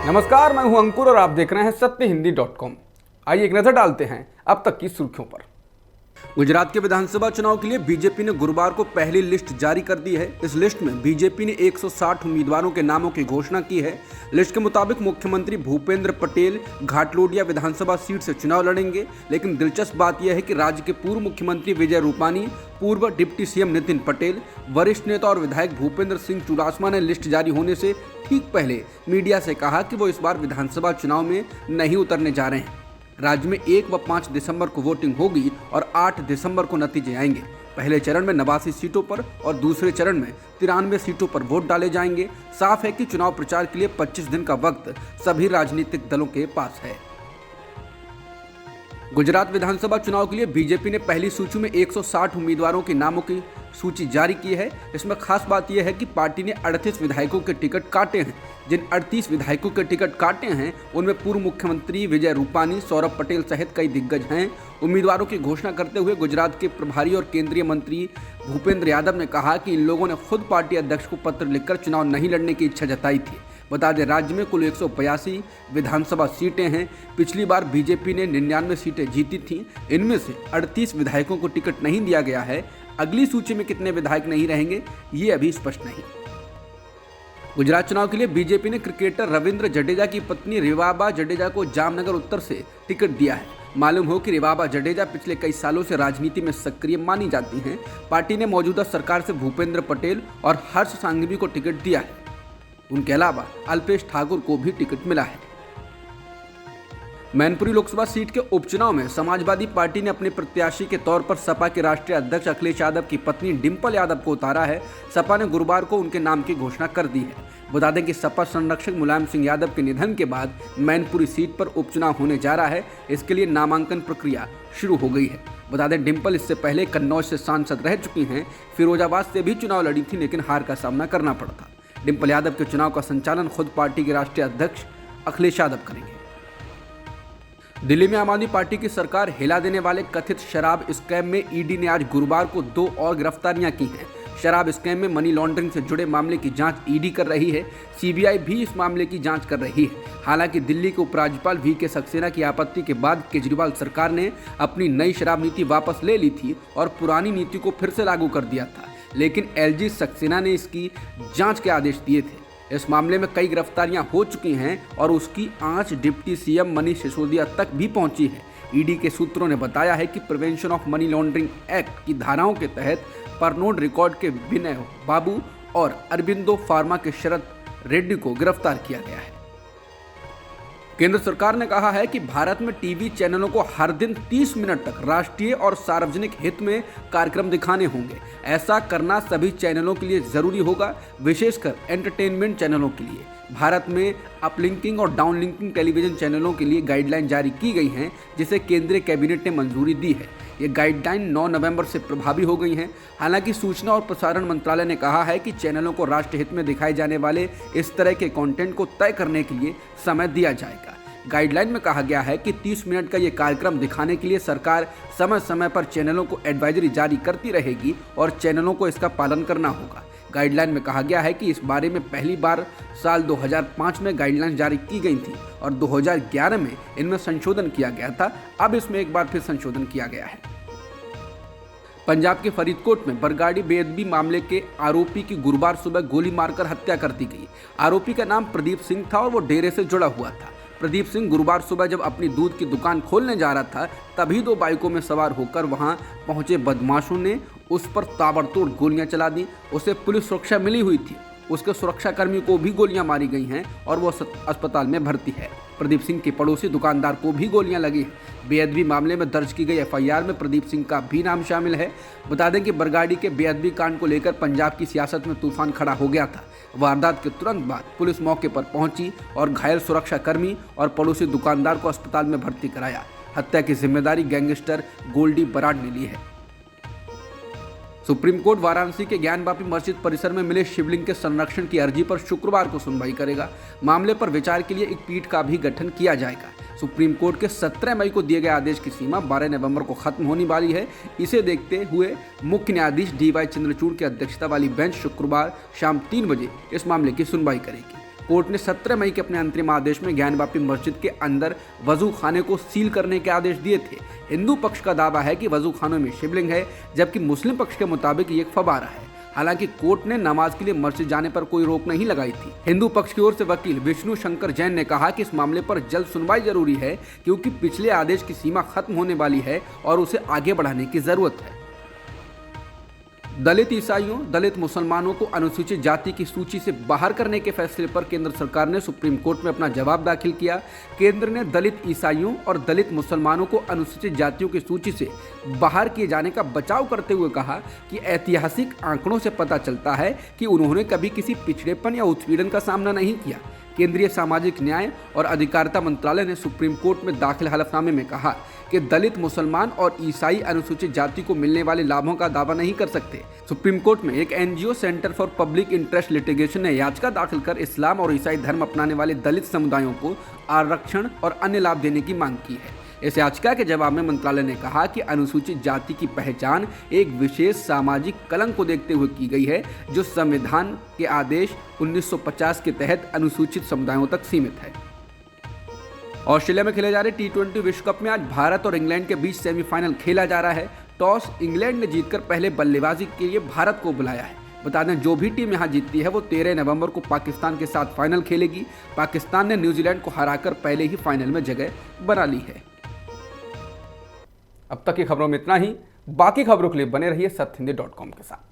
नमस्कार, मैं हूं अंकुर और आप देख रहे हैं सत्यहिंदी.com। आइए एक नजर डालते हैं अब तक की सुर्खियों पर। गुजरात के विधानसभा चुनाव के लिए बीजेपी ने गुरुवार को पहली लिस्ट जारी कर दी है। इस लिस्ट में बीजेपी ने 160 उम्मीदवारों के नामों की घोषणा की है। लिस्ट के मुताबिक मुख्यमंत्री भूपेंद्र पटेल घाटलोडिया विधानसभा सीट से चुनाव लड़ेंगे। लेकिन दिलचस्प बात यह है कि राज्य के पूर्व मुख्यमंत्री विजय रूपानी, पूर्व डिप्टी सीएम नितिन पटेल, वरिष्ठ नेता और विधायक भूपेंद्र सिंह चुडासमा ने लिस्ट जारी होने से ठीक पहले मीडिया से कहा कि वो इस बार विधानसभा चुनाव में नहीं उतरने जा रहे हैं। राज्य में 1 व 5 दिसंबर को वोटिंग होगी और 8 दिसंबर को नतीजे आएंगे। पहले चरण में 89 सीटों पर और दूसरे चरण में 93 सीटों पर वोट डाले जाएंगे। साफ है कि चुनाव प्रचार के लिए 25 दिन का वक्त सभी राजनीतिक दलों के पास है। गुजरात विधानसभा चुनाव के लिए बीजेपी ने पहली सूची में 160 उम्मीदवारों के नामों की सूची जारी की है। इसमें खास बात यह है कि पार्टी ने 38 विधायकों के टिकट काटे हैं। जिन 38 विधायकों के टिकट काटे हैं उनमें पूर्व मुख्यमंत्री विजय रूपानी, सौरभ पटेल सहित कई दिग्गज हैं। उम्मीदवारों की घोषणा करते हुए गुजरात के प्रभारी और केंद्रीय मंत्री भूपेंद्र यादव ने कहा कि इन लोगों ने खुद पार्टी अध्यक्ष को पत्र लिखकर चुनाव नहीं लड़ने की इच्छा जताई थी। बता दें, राज्य में कुल 182 विधानसभा सीटें हैं। पिछली बार बीजेपी ने 99 सीटें जीती थीं। इनमें से 38 विधायकों को टिकट नहीं दिया गया है। अगली सूची में कितने विधायक नहीं रहेंगे ये अभी स्पष्ट नहीं। गुजरात चुनाव के लिए बीजेपी ने क्रिकेटर रविंद्र जडेजा की पत्नी रिवाबा जडेजा को जामनगर उत्तर से टिकट दिया है। मालूम हो कि रिवाबा जडेजा पिछले कई सालों से राजनीति में सक्रिय मानी जाती हैं। पार्टी ने मौजूदा सरकार से भूपेंद्र पटेल और हर्ष सांघवी को टिकट दिया है। उनके अलावा अल्पेश ठाकुर को भी टिकट मिला है। मैनपुरी लोकसभा सीट के उपचुनाव में समाजवादी पार्टी ने अपने प्रत्याशी के तौर पर सपा के राष्ट्रीय अध्यक्ष अखिलेश यादव की पत्नी डिंपल यादव को उतारा है। सपा ने गुरुवार को उनके नाम की घोषणा कर दी है। बता दें कि सपा संरक्षक मुलायम सिंह यादव के निधन के बाद मैनपुरी सीट पर उपचुनाव होने जा रहा है। इसके लिए नामांकन प्रक्रिया शुरू हो गई है। बता दें, डिंपल इससे पहले कन्नौज से सांसद रह चुकी हैं। फिरोजाबाद से भी चुनाव लड़ी थी लेकिन हार का सामना करना पड़ा था। डिंपल यादव के चुनाव का संचालन खुद पार्टी के राष्ट्रीय अध्यक्ष अखिलेश यादव करेंगे। दिल्ली में आम आदमी पार्टी की सरकार हिला देने वाले कथित शराब स्कैम में ईडी ने आज गुरुवार को 2 और गिरफ्तारियां की हैं। शराब स्कैम में मनी लॉन्ड्रिंग से जुड़े मामले की जांच ईडी कर रही है। सीबीआई भी इस मामले की जांच कर रही है। हालांकि दिल्ली के उपराज्यपाल वी.के. सक्सेना की आपत्ति के बाद केजरीवाल सरकार ने अपनी नई शराब नीति वापस ले ली थी और पुरानी नीति को फिर से लागू कर दिया था। लेकिन एलजी सक्सेना ने इसकी जांच के आदेश दिए थे। इस मामले में कई गिरफ्तारियां हो चुकी हैं और उसकी आंच डिप्टी सीएम मनीष सिसोदिया तक भी पहुंची है। ईडी के सूत्रों ने बताया है कि prevention of money laundering act की धाराओं के तहत परनोड रिकॉर्ड के विनय बाबू और अरबिंदो फार्मा के शरद रेड्डी को गिरफ्तार किया गया है। केंद्र सरकार ने कहा है कि भारत में टीवी चैनलों को हर दिन 30 मिनट तक राष्ट्रीय और सार्वजनिक हित में कार्यक्रम दिखाने होंगे। ऐसा करना सभी चैनलों के लिए जरूरी होगा, विशेषकर एंटरटेनमेंट चैनलों के लिए। भारत में अपलिंकिंग और डाउनलिंकिंग टेलीविजन चैनलों के लिए गाइडलाइन जारी की गई हैं, जिसे केंद्रीय कैबिनेट ने मंजूरी दी है। ये गाइडलाइन 9 नवंबर से प्रभावी हो गई हैं। हालांकि सूचना और प्रसारण मंत्रालय ने कहा है कि चैनलों को राष्ट्र हित में दिखाए जाने वाले इस तरह के कंटेंट को तय करने के लिए समय दिया जाएगा। गाइडलाइन में कहा गया है कि 30 मिनट का ये कार्यक्रम दिखाने के लिए सरकार समय समय पर चैनलों को एडवाइजरी जारी करती रहेगी और चैनलों को इसका पालन करना होगा। गाइडलाइन में कहा गया है कि इस बारे में पहली बार साल 2005 में गाइडलाइन जारी की गई थी और 2011 में इनमें संशोधन किया गया था। अब इसमें एक बार फिर संशोधन किया गया है। पंजाब के फरीदकोट में बरगाड़ी बेअदबी मामले के आरोपी की गुरुवार सुबह गोली मारकर हत्या कर दी गई। आरोपी का नाम प्रदीप सिंह था और वो डेरे से जुड़ा हुआ था। प्रदीप सिंह गुरुवार सुबह जब अपनी दूध की दुकान खोलने जा रहा था तभी 2 बाइकों में सवार होकर वहां पहुंचे बदमाशों ने उस पर ताबड़तोड़ गोलियां चला दी। उसे पुलिस सुरक्षा मिली हुई थी। उसके सुरक्षाकर्मी को भी गोलियां मारी गई हैं और वो अस्पताल में भर्ती है। प्रदीप सिंह के पड़ोसी दुकानदार को भी गोलियां लगी हैं। बेअदबी मामले में दर्ज की गई एफआईआर में प्रदीप सिंह का भी नाम शामिल है। बता दें कि बरगाड़ी के बेअदबी कांड को लेकर पंजाब की सियासत में तूफान खड़ा हो गया था। वारदात के तुरंत बाद पुलिस मौके पर पहुंची और घायल सुरक्षाकर्मी और पड़ोसी दुकानदार को अस्पताल में भर्ती कराया। हत्या की जिम्मेदारी गैंगस्टर गोल्डी बराड़ ने ली है। सुप्रीम कोर्ट वाराणसी के ज्ञानवापी मस्जिद परिसर में मिले शिवलिंग के संरक्षण की अर्जी पर शुक्रवार को सुनवाई करेगा। मामले पर विचार के लिए एक पीठ का भी गठन किया जाएगा। सुप्रीम कोर्ट के 17 मई को दिए गए आदेश की सीमा 12 नवंबर को खत्म होने वाली है। इसे देखते हुए मुख्य न्यायाधीश डी.वाई. चंद्रचूड़ की अध्यक्षता वाली बेंच शुक्रवार शाम 3 बजे इस मामले की सुनवाई करेगी। कोर्ट ने 17 मई के अपने अंतरिम आदेश में ज्ञानवापी मस्जिद के अंदर वजू खाने को सील करने के आदेश दिए थे। हिंदू पक्ष का दावा है कि वजू खानों में शिवलिंग है, जबकि मुस्लिम पक्ष के मुताबिक ये एक फव्वारा है। हालांकि कोर्ट ने नमाज के लिए मस्जिद जाने पर कोई रोक नहीं लगाई थी। हिंदू पक्ष की ओर से वकील विष्णु शंकर जैन ने कहा कि इस मामले पर जल्द सुनवाई जरूरी है, क्योंकि पिछले आदेश की सीमा खत्म होने वाली है और उसे आगे बढ़ाने की जरूरत है। दलित ईसाइयों, दलित मुसलमानों को अनुसूचित जाति की सूची से बाहर करने के फैसले पर केंद्र सरकार ने सुप्रीम कोर्ट में अपना जवाब दाखिल किया। केंद्र ने दलित ईसाइयों और दलित मुसलमानों को अनुसूचित जातियों की सूची से बाहर किए जाने का बचाव करते हुए कहा कि ऐतिहासिक आंकड़ों से पता चलता है कि उन्होंने कभी किसी पिछड़ेपन या उत्पीड़न का सामना नहीं किया। केंद्रीय सामाजिक न्याय और अधिकारिता मंत्रालय ने सुप्रीम कोर्ट में दाखिल हलफनामे में कहा कि दलित, मुसलमान और ईसाई अनुसूचित जाति को मिलने वाले लाभों का दावा नहीं कर सकते। सुप्रीम कोर्ट में एक NGO centre for public interest litigation ने याचिका दाखिल कर इस्लाम और ईसाई धर्म अपनाने वाले दलित समुदायों को आरक्षण और अन्य लाभ देने की मांग की है। इस याचिका के जवाब में मंत्रालय ने कहा कि अनुसूचित जाति की पहचान एक विशेष सामाजिक कलंक को देखते हुए की गई है, जो संविधान के आदेश 1950 के तहत अनुसूचित समुदायों तक सीमित है। ऑस्ट्रेलिया में खेले जा रहे T20 विश्व कप में आज भारत और इंग्लैंड के बीच सेमीफाइनल खेला जा रहा है। टॉस इंग्लैंड ने जीतकर पहले बल्लेबाजी के लिए भारत को बुलाया है। बता दें, जो भी टीम यहां जीतती है वो 13 नवंबर को पाकिस्तान के साथ फाइनल खेलेगी। पाकिस्तान ने न्यूजीलैंड को हराकर पहले ही फाइनल में जगह बना ली है। अब तक की खबरों में इतना ही। बाकी खबरों के लिए बने रहिए सत्यहिंदी.com के साथ।